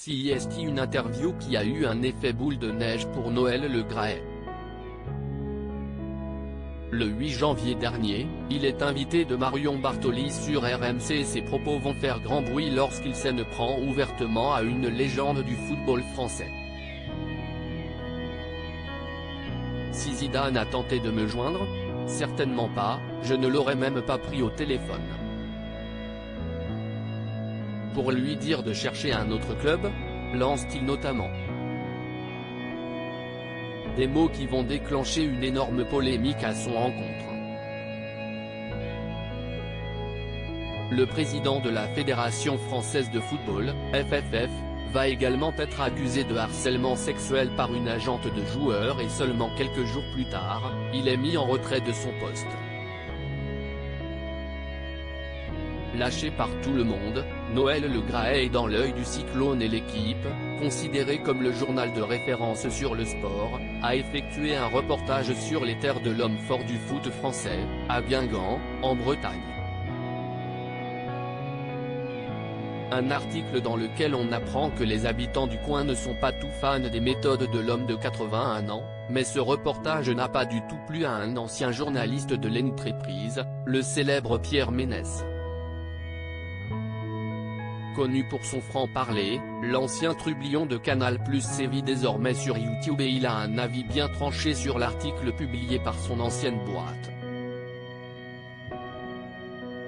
CIST, une interview qui a eu un effet boule de neige pour Noël Le Graët. Le 8 janvier dernier, il est invité de Marion Bartoli sur RMC et ses propos vont faire grand bruit lorsqu'il s'en prend ouvertement à une légende du football français. Si Zidane a tenté de me joindre? Certainement pas, je ne l'aurais même pas pris au téléphone. Pour lui dire de chercher un autre club? Lance-t-il notamment. Des mots qui vont déclencher une énorme polémique à son encontre. Le président de la Fédération française de football, FFF, va également être accusé de harcèlement sexuel par une agente de joueurs et seulement quelques jours plus tard, il est mis en retrait de son poste. Lâché par tout le monde, Noël Le Graët est dans l'œil du cyclone et l'équipe, considéré comme le journal de référence sur le sport, a effectué un reportage sur les terres de l'homme fort du foot français, à Guingamp, en Bretagne. Un article dans lequel on apprend que les habitants du coin ne sont pas tout fans des méthodes de l'homme de 81 ans, mais ce reportage n'a pas du tout plu à un ancien journaliste de l'entreprise, le célèbre Pierre Ménès. Connu pour son franc-parler, l'ancien trublion de Canal+ sévit désormais sur YouTube et il a un avis bien tranché sur l'article publié par son ancienne boîte.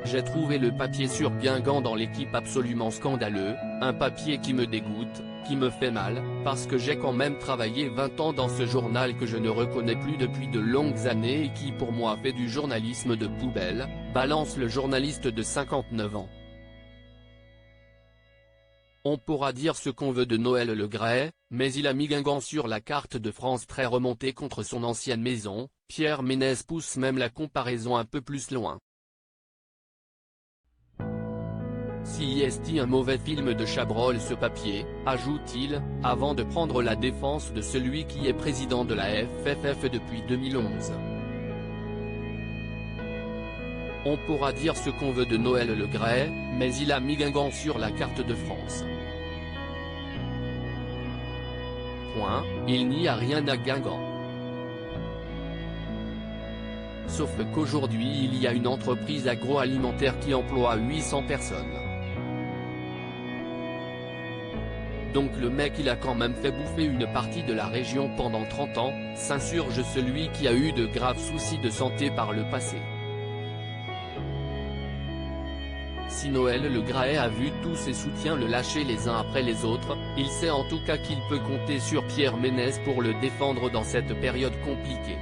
J'ai trouvé le papier sur Guingamp dans l'équipe absolument scandaleux, un papier qui me dégoûte, qui me fait mal, parce que j'ai quand même travaillé 20 ans dans ce journal que je ne reconnais plus depuis de longues années et qui pour moi fait du journalisme de poubelle, balance le journaliste de 59 ans. On pourra dire ce qu'on veut de Noël Le Graët, mais il a mis Guingamp sur la carte de France très remontée contre son ancienne maison. Pierre Ménès pousse même la comparaison un peu plus loin. CIST, un mauvais film de Chabrol ce papier, ajoute-t-il, avant de prendre la défense de celui qui est président de la FFF depuis 2011. On pourra dire ce qu'on veut de Noël Le Graët, mais il a mis Guingamp sur la carte de France. Il n'y a rien à Guingamp. Sauf qu'aujourd'hui il y a une entreprise agroalimentaire qui emploie 800 personnes. Donc le mec il a quand même fait bouffer une partie de la région pendant 30 ans, s'insurge celui qui a eu de graves soucis de santé par le passé. Si Noël Le Graët a vu tous ses soutiens le lâcher les uns après les autres, il sait en tout cas qu'il peut compter sur Pierre Ménès pour le défendre dans cette période compliquée.